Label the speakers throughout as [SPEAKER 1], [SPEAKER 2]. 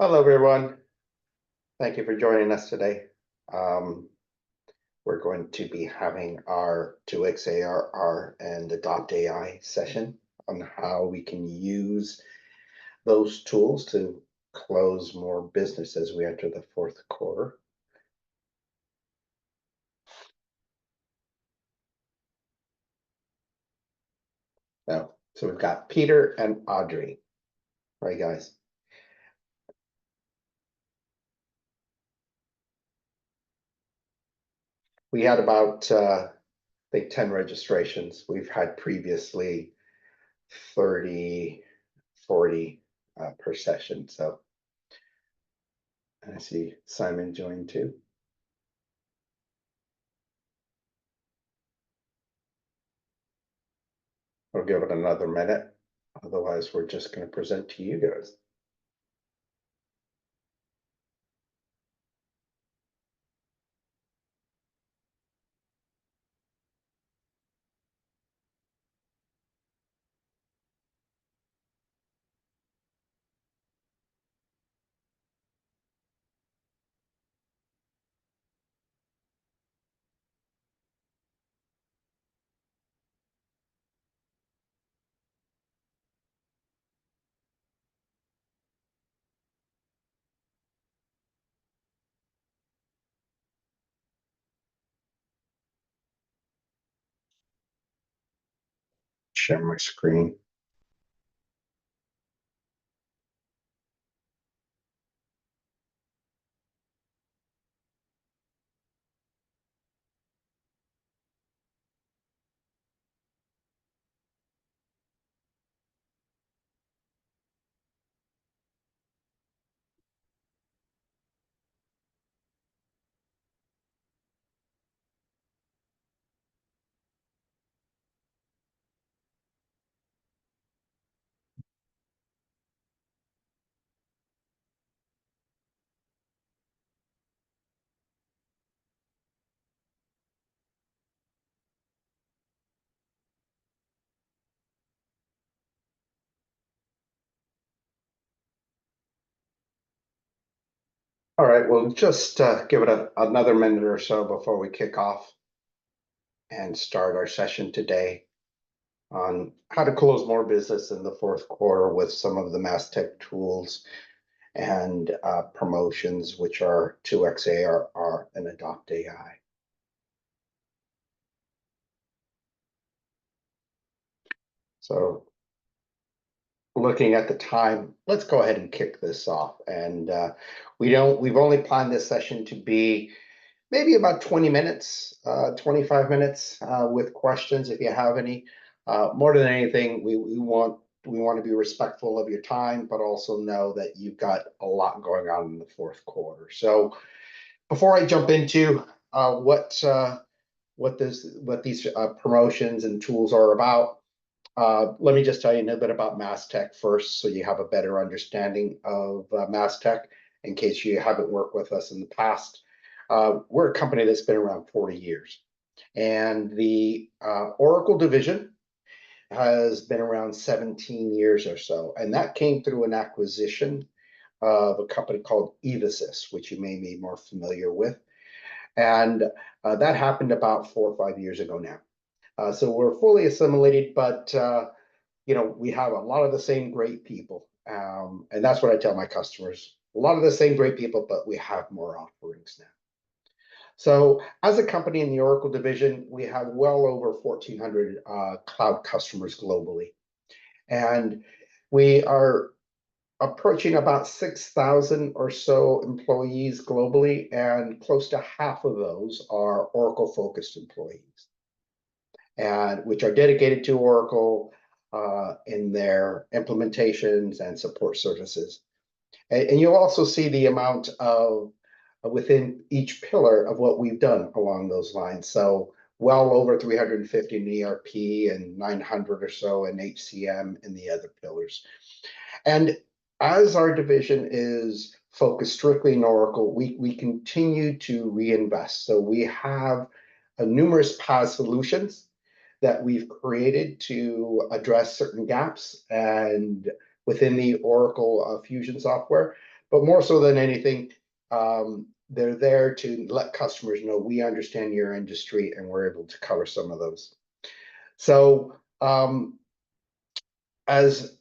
[SPEAKER 1] Hello, everyone. Thank you for joining us today. Um, we're going to be having our 2x ARR and Adopt.AI session on how we can use those tools to close more business as we enter the fourth quarter. Now, so we've got Peter and Audrey. All right, guys. We had about, I think, 10 registrations. We've had previously 30, 40 per session. So I see Simon joined too. We'll give it another minute. Otherwise, we're just going to present to you guys. Share my screen. All right, we'll just give it another minute or so before we kick off and start our session today on how to close more business in the fourth quarter with some of the mass tech tools and promotions, which are 2x ARR and Adopt.AI. So looking at the time, let's go ahead and kick this off. And we've only planned this session to be maybe about 20 minutes, 25 minutes with questions if you have any. More than anything, we want to be respectful of your time, but also know that you've got a lot going on in the fourth quarter. So before I jump into what these promotions and tools are about, let me just tell you a little bit about MassTech first, so you have a better understanding of MassTech in case you haven't worked with us in the past. We're a company that's been around 40 years, and the Oracle division has been around 17 years or so, and that came through an acquisition of a company called Evasys, which you may be more familiar with, and that happened about 4 or 5 years ago now. So we're fully assimilated, but we have a lot of the same great people. And that's what I tell my customers. A lot of the same great people, but we have more offerings now. So as a company in the Oracle division, we have well over 1,400 cloud customers globally. And we are approaching about 6,000 or so employees globally, and close to half of those are Oracle-focused employees, and which are dedicated to Oracle in their implementations and support services. And you'll also see the amount of within each pillar of what we've done along those lines. So well over 350 in ERP and 900 or so in HCM and the other pillars. And as our division is focused strictly in Oracle, we continue to reinvest. So we have numerous PaaS solutions that we've created to address certain gaps and within the Oracle Fusion software, but more so than anything, they're there to let customers know we understand your industry and we're able to cover some of those. So as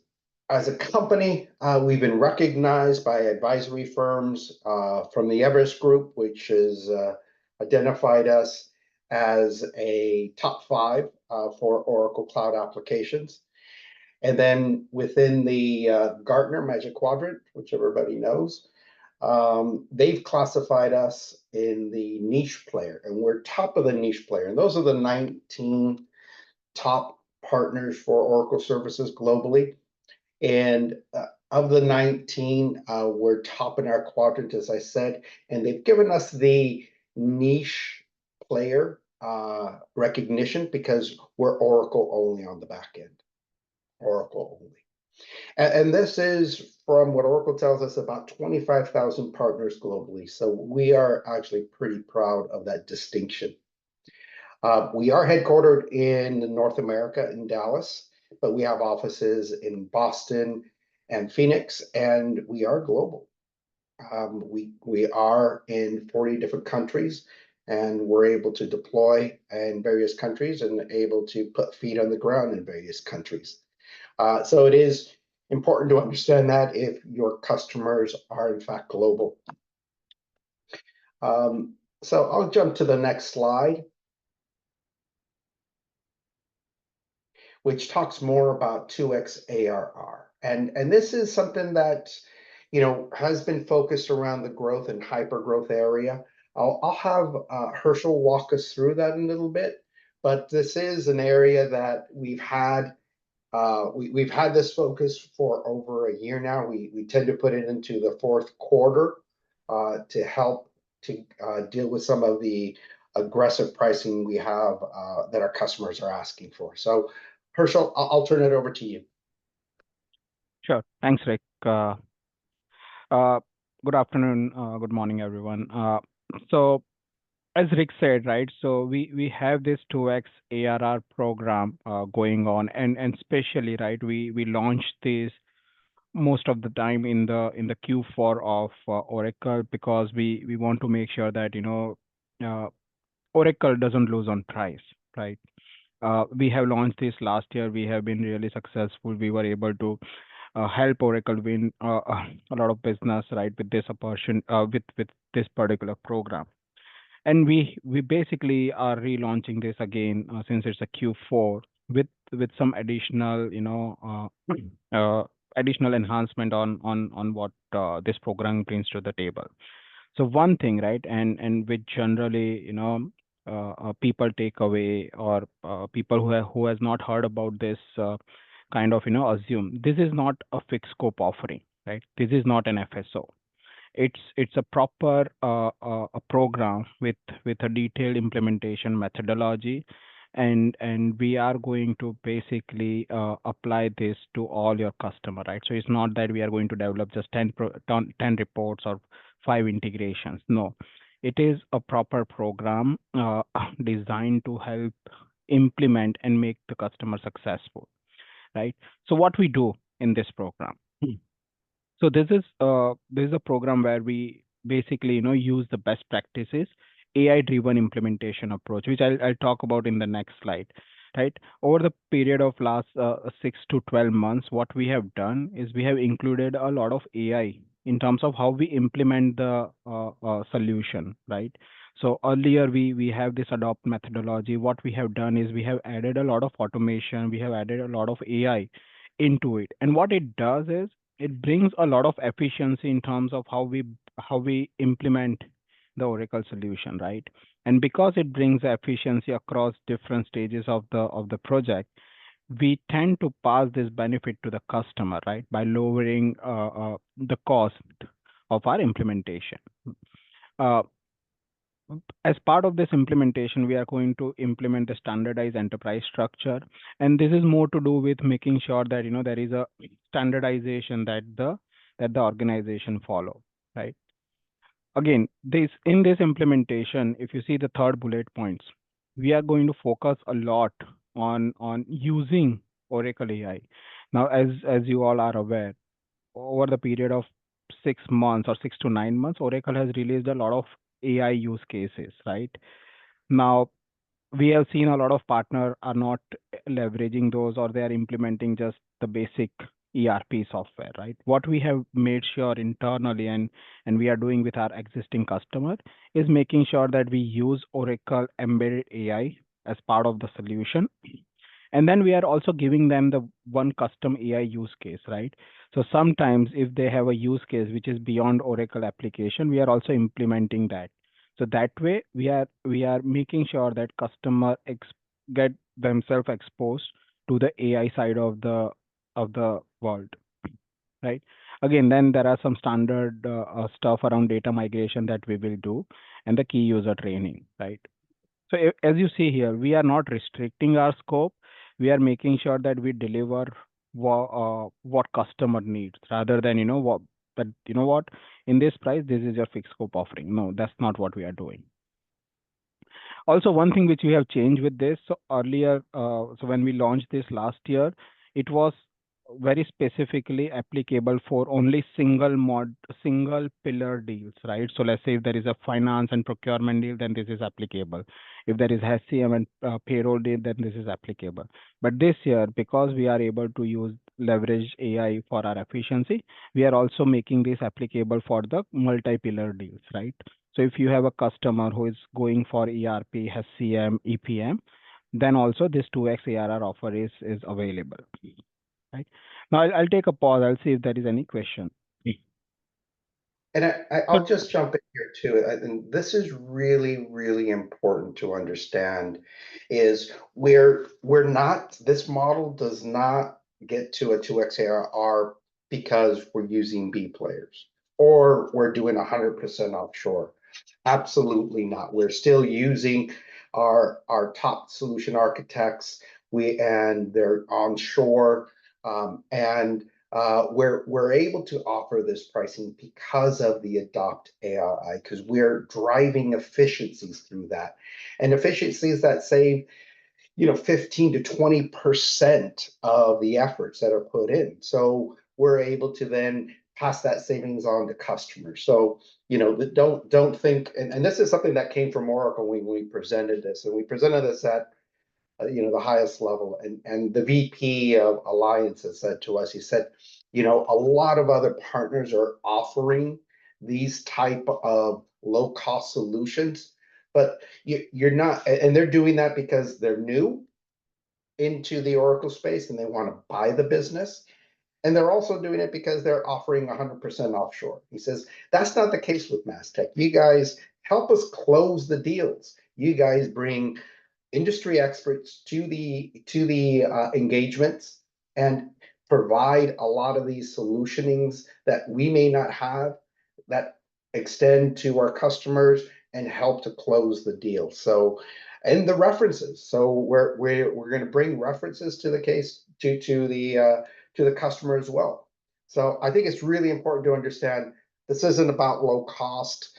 [SPEAKER 1] a company, we've been recognized by advisory firms from the Everest Group, which has identified us as a top 5 for Oracle Cloud applications. And then within the Gartner Magic Quadrant, which everybody knows, they've classified us in the niche player, and we're top of the niche player. And those are the 19 top partners for Oracle services globally. And of the 19, we're top in our quadrant, as I said, and they've given us the niche player recognition because we're Oracle only on the back end. Oracle only. And this is from what Oracle tells us about 25,000 partners globally. So we are actually pretty proud of that distinction. We are headquartered in North America in Dallas, but we have offices in Boston and Phoenix, and we are global. We are in 40 different countries, and we're able to deploy in various countries and able to put feet on the ground in various countries. So it is important to understand that if your customers are in fact global. So I'll jump to the next slide, which talks more about 2x ARR. And this is something that, you know, has been focused around the growth and hyper growth area. I'll have Herschel walk us through that a little bit, but this is an area that we've had this focus for over a year now. We tend to put it into the fourth quarter to help to deal with some of the aggressive pricing we have that our customers are asking for. So Herschel, I'll turn it over to you.
[SPEAKER 2] Sure. Thanks, Rick. Good afternoon, good morning, everyone. So as Rick said, right, so we have this 2x ARR program going on, and especially, right, we launched this most of the time in the Q4 of Oracle, because we want to make sure that, you know, Oracle doesn't lose on price, right? We have launched this last year. We have been really successful. We were able to help Oracle win a lot of business, right, with this opportunity, with this particular program. And we basically are relaunching this again since it's a Q4 with some additional, you know, additional enhancement on what this program brings to the table. So one thing, right, and which generally, you know, people take away, or people who has not heard about this kind of, you know, assume this is not a fixed scope offering, right? This is not an FSO. It's a proper a program with a detailed implementation methodology, and we are going to basically apply this to all your customer, right? So it's not that we are going to develop just 10 reports or 5 integrations. No, it is a proper program designed to help implement and make the customer successful, right? So what we do in this program. So this is a program where we basically, you know, use the best practices, AI-driven implementation approach, which I'll talk about in the next slide, right? Over the period of last 6 to 12 months, what we have done is we have included a lot of AI in terms of how we implement the solution, right? So earlier we have this adopt methodology. What we have done is we have added a lot of automation. We have added a lot of AI into it, and what it does is it brings a lot of efficiency in terms of how we implement the Oracle solution, right? And because it brings efficiency across different stages of the project, we tend to pass this benefit to the customer, right, by lowering the cost of our implementation. As part of this implementation, we are going to implement the standardized enterprise structure, and this is more to do with making sure that, you know, there is a standardization that the organization follow, right? Again, in this implementation, if you see the third bullet points, we are going to focus a lot on using Oracle AI. Now, as you all are aware, over the period of 6 months or 6 to 9 months, Oracle has released a lot of AI use cases, right? Now, we have seen a lot of partners are not leveraging those, or they are implementing just the basic ERP software, right? What we have made sure internally, and we are doing with our existing customer, is making sure that we use Oracle embedded AI as part of the solution. And then we are also giving them the one custom AI use case, right? So sometimes if they have a use case which is beyond Oracle application, we are also implementing that. So that way we are making sure that get themselves exposed to the AI side of the world, right? Again, then there are some standard stuff around data migration that we will do, and the key user training, right? So as you see here, we are not restricting our scope. We are making sure that we deliver what customer needs, rather than what in this price this is your fixed scope offering. No, that's not what we are doing. Also, one thing which we have changed with this, so earlier, so when we launched this last year, it was very specifically applicable for only single pillar deals, right? So let's say if there is a finance and procurement deal, then this is applicable. If there is HCM and payroll deal, then this is applicable. But this year, because we are able to leverage AI for our efficiency, we are also making this applicable for the multi-pillar deals, right? So if you have a customer who is going for ERP, HCM, EPM, then also this 2x ARR offer is available, right? Now I'll take a pause. I'll see if there is any question.
[SPEAKER 1] And
[SPEAKER 2] So
[SPEAKER 1] I'll just jump in here too. And this is really, really important to understand is this model does not get to a 2x ARR because we're using B players or we're doing 100% offshore. Absolutely not. We're still using our top solution architects. And they're onshore, and we're able to offer this pricing because of the Adopt.AI, because we're driving efficiencies through that, and efficiencies that save 15 to 20% of the efforts that are put in. So we're able to then pass that savings on to customers. So don't think, and this is something that came from Oracle when we presented this, and we presented this at the highest level, and the VP of Alliance has said to us, he said, a lot of other partners are offering these type of low cost solutions, but you're not, and they're doing that because they're new into the Oracle space and they want to buy the business. And they're also doing it because they're offering 100% offshore. He says, that's not the case with Mastech. You guys help us close the deals. You guys bring industry experts to the engagements and provide a lot of these solutionings that we may not have, that extend to our customers and help to close the deal. So, and the references. So we're going to bring references to the case to the customer as well. So I think it's really important to understand this isn't about low cost,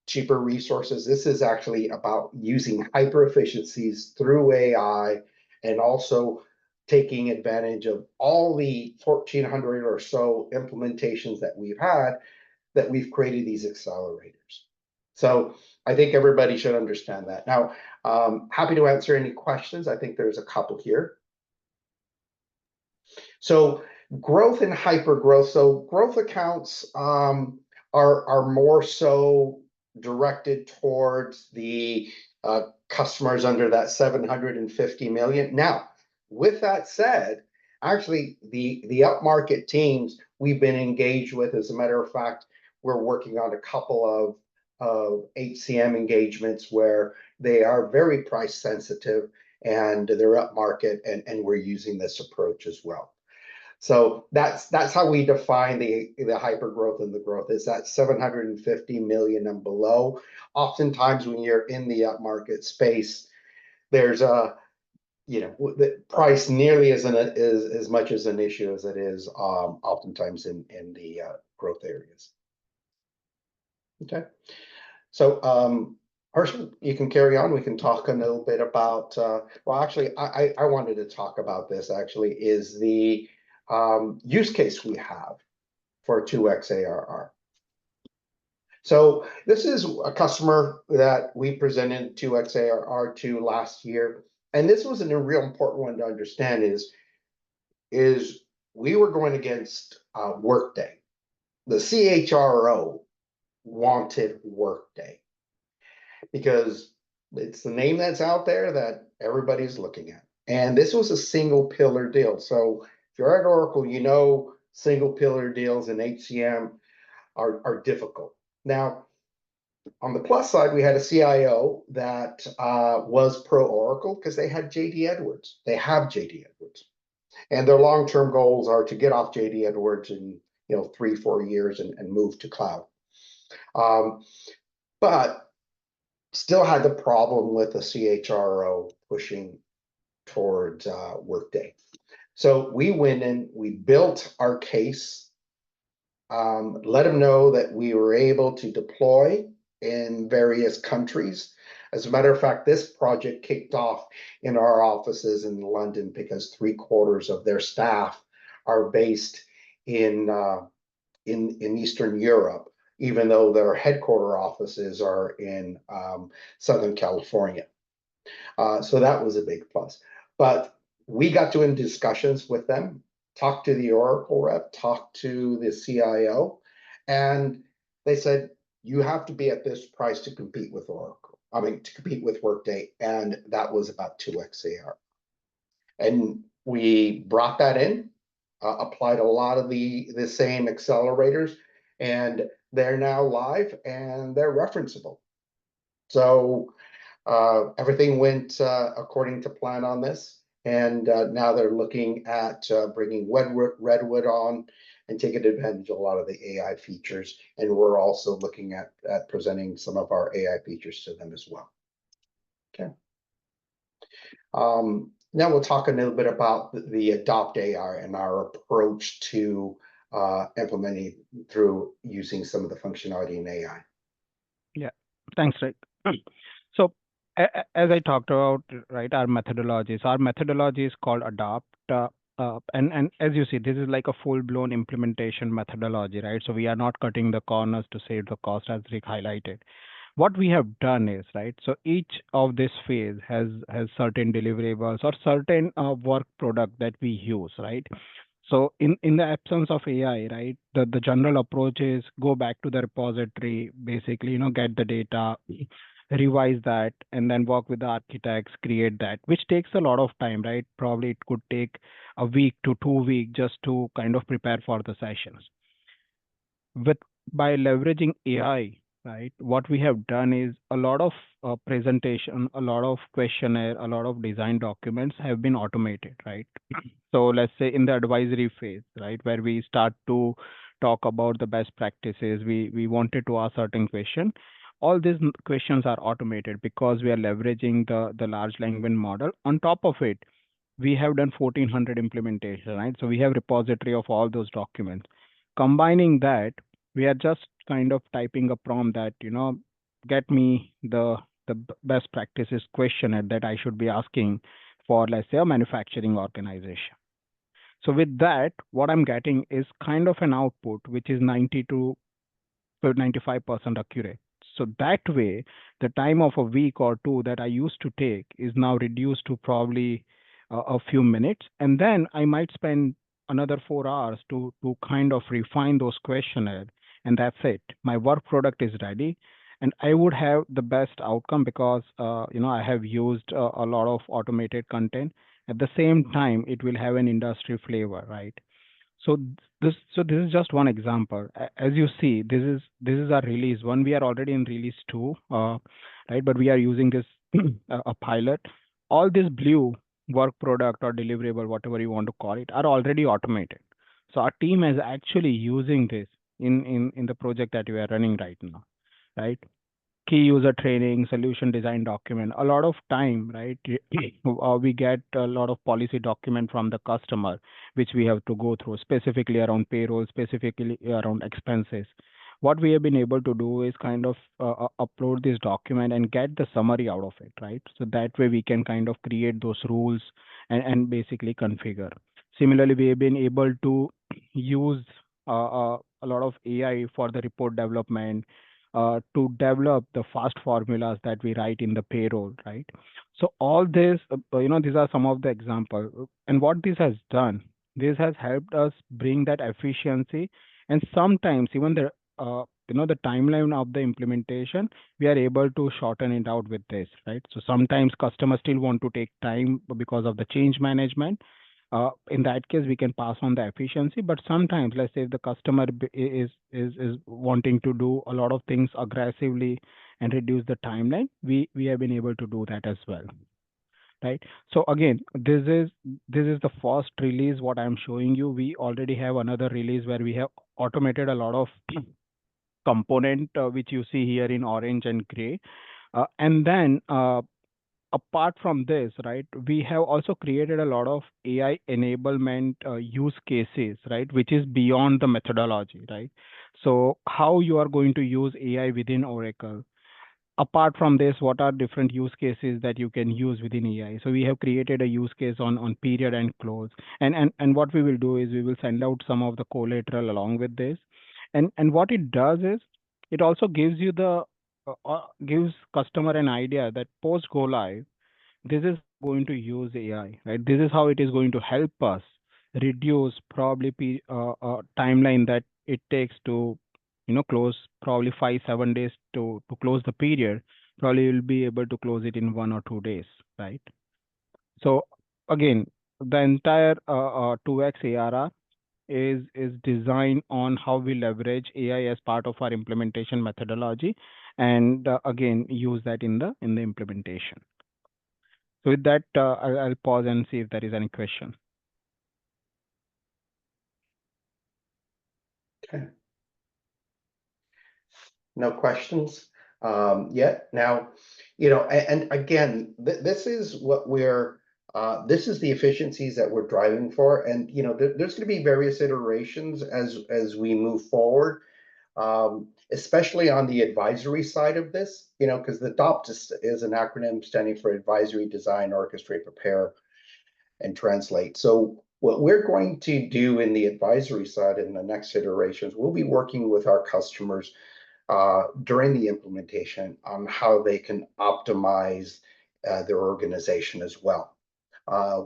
[SPEAKER 1] cheaper resources. This is actually about using hyper efficiencies through AI, and also taking advantage of all the 1,400 or so implementations that we've had, that we've created these accelerators. So I think everybody should understand that. Now, happy to answer any questions. I think there's a couple here. So growth and hyper growth. So growth accounts are more so directed towards the customers under that 750 million. Now, with that said, actually the upmarket teams we've been engaged with, as a matter of fact, we're working on a couple of HCM engagements where they are very price sensitive and they're upmarket, and we're using this approach as well. So that's how we define the hyper growth and the growth, is that 750 million and below. Oftentimes when you're in the upmarket space, there's the price nearly isn't as much as an issue as it is oftentimes in the growth areas. Okay, so Harshman, you can carry on. We can talk a little bit about well, actually I wanted to talk about this, actually, is the use case we have for 2x ARR. So this is a customer that we presented 2x ARR to last year. And this was a real important one to understand is we were going against Workday. The CHRO wanted Workday because it's the name that's out there that everybody's looking at. And this was a single pillar deal. So if you're at Oracle, you know single pillar deals in HCM are difficult. Now, on the plus side, we had a CIO that was pro Oracle because they had JD Edwards. They have JD Edwards. And their long-term goals are to get off JD Edwards in 3-4 years and move to cloud. But still had the problem with the CHRO pushing towards Workday. So we went in, we built our case, let them know that we were able to deploy in various countries. As a matter of fact, this project kicked off in our offices in London because 3/4 of their staff are based in Eastern Europe, even though their headquarter offices are in Southern California. So that was a big plus. But we got to in discussions with them, talked to the Oracle rep, talked to the CIO, and they said, you have to be at this price to compete with Oracle. I mean, to compete with Workday, and that was about 2x ARR. And we brought that in, applied a lot of the same accelerators, and they're now live and they're referenceable. So everything went according to plan on this, and now they're looking at bringing Redwood on and taking advantage of a lot of the AI features. And we're also looking at presenting some of our AI features to them as well. Okay. Now we'll talk a little bit about the Adopt.AI and our approach to implementing through using some of the functionality in AI.
[SPEAKER 2] Yeah, thanks, Rick. So as I talked about, right, our methodologies. Our methodology is called Adopt. And as you see, this is like a full-blown implementation methodology, right? So we are not cutting the corners to save the cost, as Rick highlighted. What we have done is, right, so each of this phase has certain deliverables or certain work product that we use, right? So in the absence of AI, right, the general approach is go back to the repository, basically, get the data, revise that, and then work with the architects, create that, which takes a lot of time, right? Probably it could take a week to 2 weeks just to kind of prepare for the sessions. By leveraging AI, right, what we have done is a lot of presentation, a lot of questionnaire, a lot of design documents have been automated, right? So let's say in the advisory phase, right, where we start to talk about the best practices, we wanted to ask certain question. All these questions are automated because we are leveraging the large language model. On top of it, we have done 1400 implementation, right? So we have repository of all those documents. Combining that, we are just kind of typing a prompt that, get me the best practices questionnaire that I should be asking for, let's say, a manufacturing organization. So with that, what I'm getting is kind of an output, which is 90 to 95% accurate. So that way, the time of a week or two that I used to take is now reduced to probably a few minutes. And then I might spend another 4 hours to kind of refine those questionnaires. And that's it. My work product is ready. And I would have the best outcome because, I have used a lot of automated content. At the same time, it will have an industry flavor, right? So this is just one example. As you see, this is our release one. We are already in release 2, right? But we are using this a pilot. All this blue work product or deliverable, whatever you want to call it, are already automated. So our team is actually using this in the project that we are running right now, right? Key user training, solution design document, a lot of time, right? We get a lot of policy document from the customer, which we have to go through, specifically around payroll, specifically around expenses. What we have been able to do is kind of upload this document and get the summary out of it, right? So that way we can kind of create those rules and basically configure. Similarly, we have been able to use a lot of AI for the report development, to develop the fast formulas that we write in the payroll, right? So all this, these are some of the examples. And what this has done, this has helped us bring that efficiency, and sometimes even the timeline of the implementation, we are able to shorten it out with this, right? So sometimes customers still want to take time because of the change management. In that case, we can pass on the efficiency. But sometimes, let's say if the customer is wanting to do a lot of things aggressively and reduce the timeline, we have been able to do that as well, right? So again, this is the first release what I'm showing you. We already have another release where we have automated a lot of component, which you see here in orange and gray. And then apart from this, right, we have also created a lot of AI enablement use cases, right, which is beyond the methodology, right? So how you are going to use AI within Oracle? Apart from this, what are different use cases that you can use within AI? So we have created a use case on period and close. And what we will do is we will send out some of the collateral along with this. And what it does is it also gives you the gives customer an idea that post go live, this is going to use AI, right? This is how it is going to help us reduce probably timeline that it takes to, close probably 5-7 days to close the period. Probably you'll be able to close it in 1 or 2 days, right? So again, the entire 2x ARR is designed on how we leverage AI as part of our implementation methodology, and again use that in the implementation. So with that, I'll pause and see if there is any question.
[SPEAKER 1] Okay. No questions yet. Now, and again, this is what this is the efficiencies that we're driving for. And, there's going to be various iterations as we move forward, especially on the advisory side of this, because the Adopt is an acronym standing for Advisory, Design, Orchestrate, Prepare, and Translate. So what we're going to do in the advisory side in the next iterations, we'll be working with our customers during the implementation on how they can optimize their organization as well,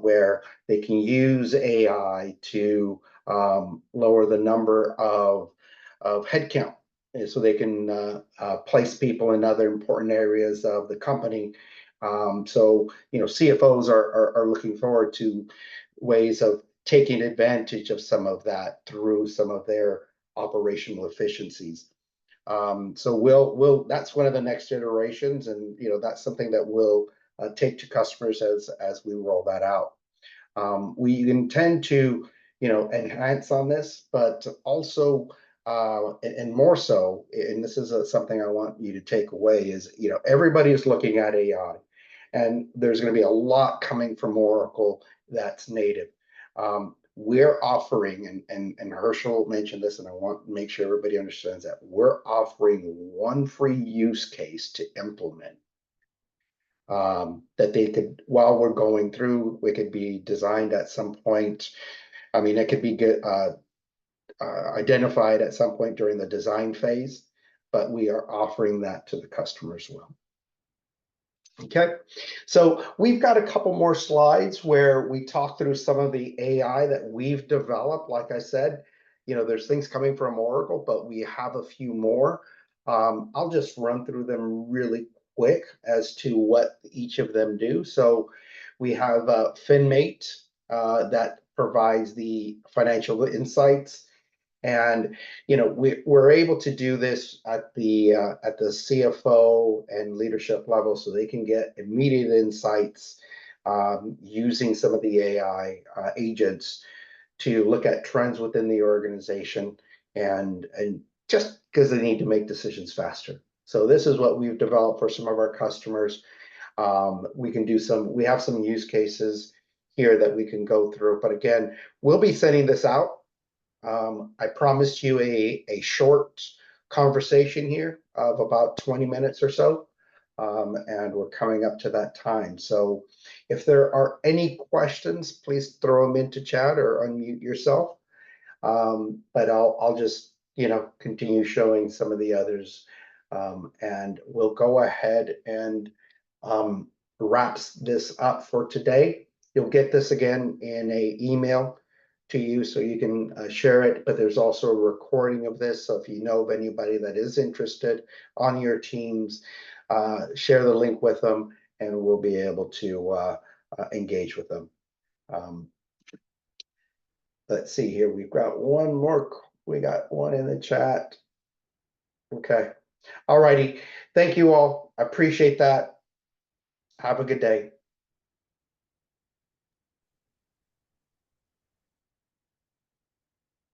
[SPEAKER 1] where they can use AI to lower the number of headcount, so they can place people in other important areas of the company. So CFOs are looking forward to ways of taking advantage of some of that through some of their operational efficiencies. So that's one of the next iterations, and that's something that we'll take to customers as we roll that out. We intend to enhance on this, but also and more so, and this is something I want you to take away, is everybody is looking at AI, and there's going to be a lot coming from Oracle that's native. We're offering, and Herschel mentioned this, and I want to make sure everybody understands that we're offering one free use case to implement, that they could, while we're going through, it could be designed at some point. I mean, it could be identified at some point during the design phase, but we are offering that to the customer as well. Okay, so we've got a couple more slides where we talk through some of the AI that we've developed. Like I said, there's things coming from Oracle, but we have a few more. I'll just run through them really quick as to what each of them do. So we have FinMate that provides the financial insights. And we're able to do this at the CFO and leadership level, so they can get immediate insights using some of the AI agents to look at trends within the organization, and just because they need to make decisions faster. So this is what we've developed for some of our customers. We have some use cases here that we can go through, but again, we'll be sending this out. I promised you a short conversation here of about 20 minutes or so, and we're coming up to that time. So if there are any questions, please throw them into chat or unmute yourself. But I'll just, continue showing some of the others. And we'll go ahead and wraps this up for today. You'll get this again in a email to you so you can share it, but there's also a recording of this. So if you know of anybody that is interested on your teams, share the link with them and we'll be able to engage with them. Let's see here. We've got one more. We got one in the chat. Okay. All righty. Thank you all. I appreciate that. Have a good day.